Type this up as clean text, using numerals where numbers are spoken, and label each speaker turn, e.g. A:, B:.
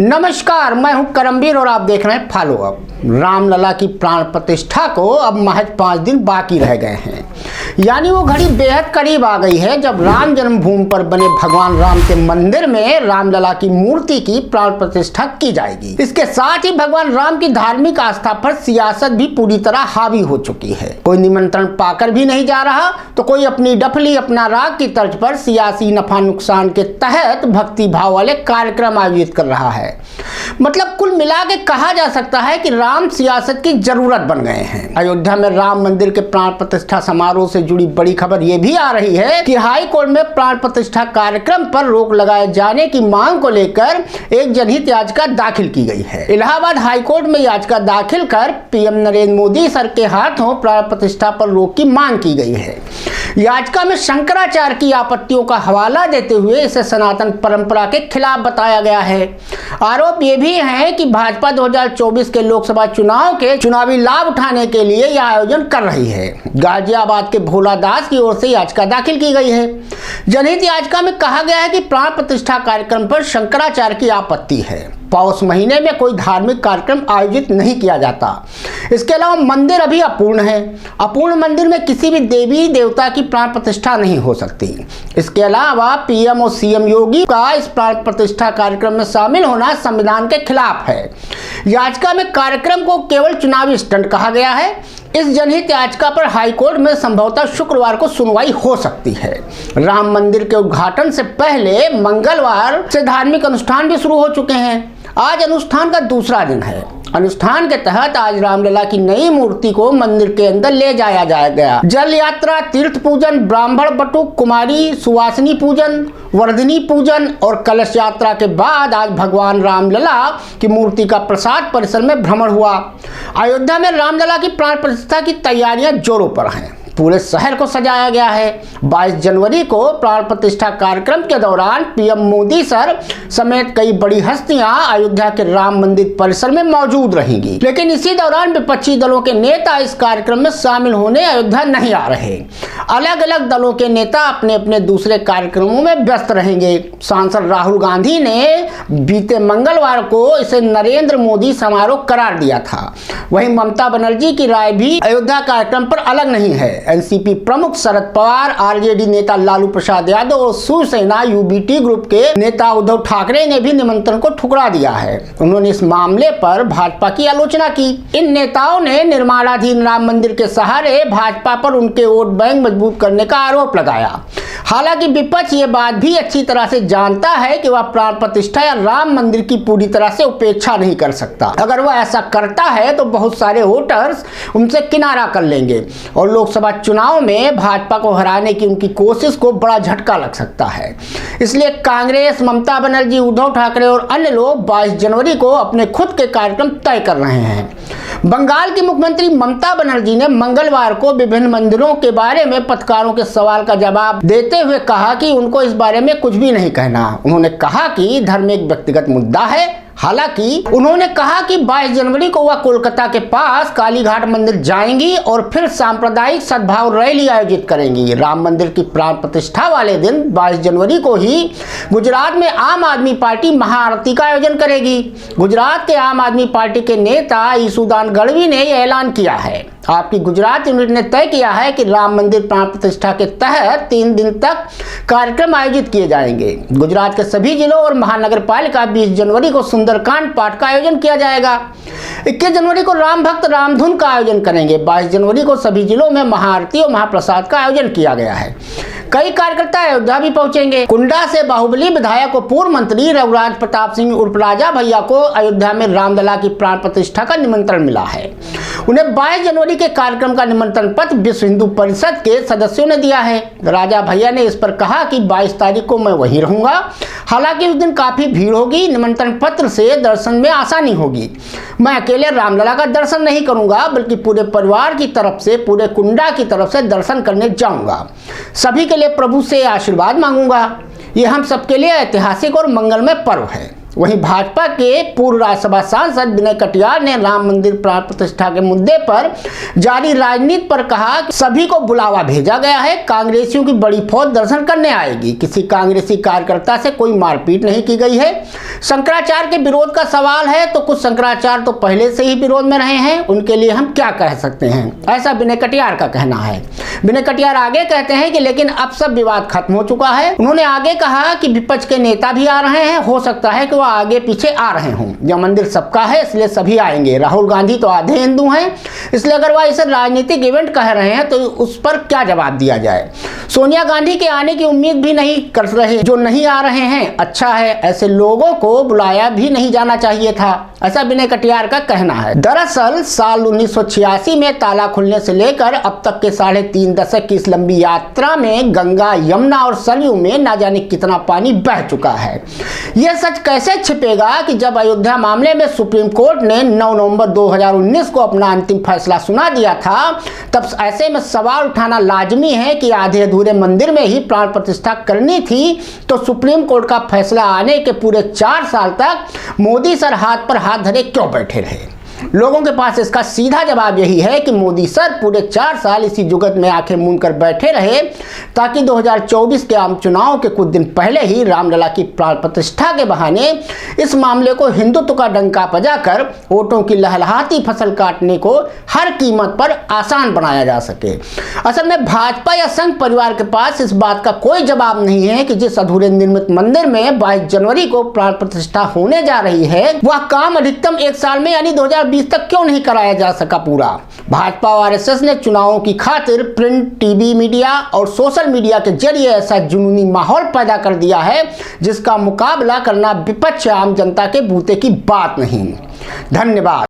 A: नमस्कार, मैं हूं करमवीर और आप देख रहे हैं फॉलो अप। रामलला की प्राण प्रतिष्ठा को अब महज 5 दिन बाकी रह गए हैं, यानी वो घड़ी बेहद करीब आ गई है जब राम जन्मभूमि पर बने भगवान राम के मंदिर में रामलला की मूर्ति की प्राण प्रतिष्ठा की जाएगी। इसके साथ ही भगवान राम की धार्मिक आस्था पर सियासत भी पूरी तरह हावी हो चुकी है। कोई निमंत्रण पाकर भी नहीं जा रहा तो कोई अपनी डफली अपना राग की तर्ज पर सियासी नफा नुकसान के तहत भक्ति भाव वाले कार्यक्रम आयोजित कर रहा है। मतलब कुल मिला के कहा जा सकता है कि राम सियासत की जरूरत बन गए हैं। अयोध्या में राम मंदिर के प्राण प्रतिष्ठा समारोह से जुड़ी बड़ी खबर यह भी आ रही है कि हाई कोर्ट में प्राण प्रतिष्ठा कार्यक्रम पर रोक लगाए जाने की मांग को लेकर एक जनहित याचिका दाखिल की गई है। इलाहाबाद हाई कोर्ट में याचिका दाखिल कर पीएम नरेंद्र मोदी सर के हाथों प्राण प्रतिष्ठा पर रोक की मांग की गई है। याचिका में शंकराचार्य की आपत्तियों का हवाला देते हुए इसे सनातन परंपरा के खिलाफ बताया गया है। आरोप ये भी है कि भाजपा 2024 के लोकसभा चुनाव के चुनावी लाभ उठाने के लिए यह आयोजन कर रही है। गाजियाबाद के भोला दास की ओर से याचिका दाखिल की गई है। जनहित याचिका में कहा गया है कि प्राण प्रतिष्ठा कार्यक्रम पर शंकराचार्य की आपत्ति है। पौष महीने में कोई धार्मिक कार्यक्रम आयोजित नहीं किया जाता। इसके अलावा मंदिर अभी अपूर्ण है। अपूर्ण मंदिर में किसी भी देवी देवता की प्राण प्रतिष्ठा नहीं हो सकती। इसके अलावा पीएम और सीएम योगी का इस प्राण प्रतिष्ठा कार्यक्रम में शामिल होना संविधान के खिलाफ है। याचिका में कार्यक्रम को केवल चुनावी स्टंट कहा गया है। इस जनहित याचिका पर हाईकोर्ट में संभवतः शुक्रवार को सुनवाई हो सकती है। राम मंदिर के उद्घाटन से पहले मंगलवार से धार्मिक अनुष्ठान भी शुरू हो चुके हैं। आज अनुष्ठान का दूसरा दिन है। अनुष्ठान के तहत आज रामलला की नई मूर्ति को मंदिर के अंदर ले जाया गया। जल यात्रा, तीर्थ पूजन, ब्राह्मण बटुक, कुमारी सुवासिनी पूजन, वर्धनी पूजन और कलश यात्रा के बाद आज भगवान रामलला की मूर्ति का प्रसाद परिसर में भ्रमण हुआ। अयोध्या में रामलला की प्राण प्रतिष्ठा की तैयारियां जोरों पर हैं। पूरे शहर को सजाया गया है। 22 जनवरी को प्राण प्रतिष्ठा कार्यक्रम के दौरान पीएम मोदी सर समेत कई बड़ी हस्तियां अयोध्या के राम मंदिर परिसर में मौजूद रहेंगी। लेकिन इसी दौरान विपक्षी दलों के नेता इस कार्यक्रम में शामिल होने अयोध्या नहीं आ रहे। अलग अलग दलों के नेता अपने अपने दूसरे कार्यक्रमों में व्यस्त रहेंगे। सांसद राहुल गांधी ने बीते मंगलवार को इसे नरेंद्र मोदी समारोह करार दिया था। वहीं ममता बनर्जी की राय भी अयोध्या कार्यक्रम पर अलग नहीं है। एनसीपी प्रमुख शरद पवार, आरजेडी नेता लालू प्रसाद यादव और शिवसेना यूबीटी ग्रुप के नेता उद्धव ठाकरे ने भी निमंत्रण को ठुकरा दिया है। उन्होंने इस मामले पर भाजपा की आलोचना की। इन नेताओं ने निर्माणाधीन राम मंदिर के सहारे भाजपा पर उनके वोट बैंक मजबूत करने का आरोप लगाया। हालांकि विपक्ष ये बात भी अच्छी तरह से जानता है कि वह प्राण प्रतिष्ठा या राम मंदिर की पूरी तरह से उपेक्षा नहीं कर सकता। अगर वह ऐसा करता है तो बहुत सारे वोटर्स उनसे किनारा कर लेंगे और लोकसभा चुनाव में भाजपा को हराने की उनकी कोशिश को बड़ा झटका लग सकता है। इसलिए कांग्रेस, ममता बनर्जी, उद्धव ठाकरे और अन्य लोग 22 जनवरी को अपने खुद के कार्यक्रम तय कर रहे हैं। बंगाल की मुख्यमंत्री ममता बनर्जी ने मंगलवार को विभिन्न मंदिरों के बारे में पत्रकारों के सवाल का जवाब देते हुए कहा कि उनको इस बारे में कुछ भी नहीं कहना। उन्होंने कहा कि धर्म एक व्यक्तिगत मुद्दा है। हालांकि उन्होंने कहा कि 22 जनवरी को वह कोलकाता के पास कालीघाट मंदिर जाएंगी और फिर सांप्रदायिक सद्भाव रैली आयोजित करेंगी। राम मंदिर की प्राण प्रतिष्ठा वाले दिन 22 जनवरी को ही गुजरात में आम आदमी पार्टी महाआरती का आयोजन करेगी। गुजरात के आम आदमी पार्टी के नेता ईसुदान गढ़वी ने यह ऐलान किया है। आपकी गुजरात यूनिट ने तय किया है कि राम मंदिर प्राण प्रतिष्ठा के तहत 3 दिन तक कार्यक्रम आयोजित किए जाएंगे। गुजरात के सभी जिलों और महानगर पालिका 20 जनवरी को सुंदरकांड पाठ का आयोजन किया जाएगा। 21 जनवरी को राम भक्त रामधुन का आयोजन करेंगे। 22 जनवरी को सभी जिलों में महाआरती और महाप्रसाद का आयोजन किया गया है। कई कार्यकर्ता अयोध्या भी पहुंचेंगे। कुंडा से बाहुबली विधायक और पूर्व मंत्री रघुराज प्रताप सिंह उर्फ राजा भैया को अयोध्या में रामलला की प्राण प्रतिष्ठा का निमंत्रण मिला है। उन्हें 22 जनवरी के कार्यक्रम का निमंत्रण पत्र विश्व हिंदू परिषद के सदस्यों ने दिया है। राजा भैया ने इस पर कहा कि 22 तारीख को मैं वहीं रहूंगा। हालांकि उस दिन काफी भीड़ होगी। निमंत्रण पत्र से दर्शन में आसानी होगी। मैं अकेले रामलला का दर्शन नहीं करूंगा बल्कि पूरे परिवार की तरफ से, पूरे कुंडा की तरफ से दर्शन करने जाऊंगा। सभी के लिए प्रभु से आशीर्वाद मांगूंगा। ये हम सबके लिए ऐतिहासिक और मंगलमय पर्व है। वहीं भाजपा के पूर्व राज्यसभा सांसद विनय कटियार ने राम मंदिर प्राण प्रतिष्ठा के मुद्दे पर जारी राजनीति पर कहा कि सभी को बुलावा भेजा गया है, कांग्रेसियों की बड़ी फौज दर्शन करने आएगी, किसी कांग्रेसी कार्यकर्ता से कोई मारपीट नहीं की गई है। शंकराचार्य के विरोध का सवाल है तो कुछ शंकराचार्य तो पहले से ही विरोध में रहे हैं, उनके लिए हम क्या कह सकते हैं, ऐसा विनय कटियार का कहना है। विनय कटियार आगे कहते हैं कि लेकिन अब सब विवाद खत्म हो चुका है। उन्होंने आगे कहा कि विपक्ष के नेता भी आ रहे हैं, हो सकता है कि वो आगे पीछे आ रहे हों, यह मंदिर सबका है इसलिए सभी आएंगे। राहुल गांधी तो आधे हिंदू हैं, इसलिए अगर वह इसे राजनीतिक इवेंट कह रहे हैं तो उस पर क्या जवाब दिया जाए। सोनिया गांधी के आने की उम्मीद भी नहीं कर रहे जो नहीं आ रहे हैं, अच्छा है, ऐसे लोगों को बुलाया भी नहीं जाना चाहिए था, ऐसा विनय कटियार का कहना है। दरअसल साल 1986 में ताला खुलने से लेकर अब तक के 3.5 दशक की इस लंबी यात्रा में गंगा, यमुना और सरयू में ना जाने कितना पानी बह चुका है। यह सच कैसे छिपेगा कि जब अयोध्या मामले में सुप्रीम कोर्ट ने 9 नवंबर 2019 को अपना अंतिम फैसला सुना दिया था, तब ऐसे में सवाल उठाना लाजमी है कि आधे अधूरे मंदिर में ही प्राण प्रतिष्ठा करनी थी तो सुप्रीम कोर्ट का फैसला आने के पूरे 4 साल तक मोदी सर हाथ पर हाथ धरे क्यों बैठे रहे। लोगों के पास इसका सीधा जवाब यही है कि मोदी सर पूरे 4 साल इसी जुगत में आंखें मूंद कर बैठे रहे ताकि 2024 के आम चुनाव के कुछ दिन पहले ही रामलला की प्राण प्रतिष्ठा के बहाने इस मामले को हिंदुत्व का डंका बजाकर वोटों की लहलहाती फसल काटने को हर कीमत पर आसान बनाया जा सके। असल में भाजपा या संघ परिवार के पास इस बात का कोई जवाब नहीं है कि जिस अधूरे निर्मित मंदिर में 22 जनवरी को प्राण प्रतिष्ठा होने जा रही है वह काम अधिकतम 1 साल में यानी 2020 तक क्यों नहीं कराया जा सका पूरा। भाजपा और आरएसएस ने चुनावों की खातिर प्रिंट, टीवी मीडिया और सोशल मीडिया के जरिए ऐसा जुनूनी माहौल पैदा कर दिया है जिसका मुकाबला करना विपक्ष आम जनता के बूते की बात नहीं। धन्यवाद।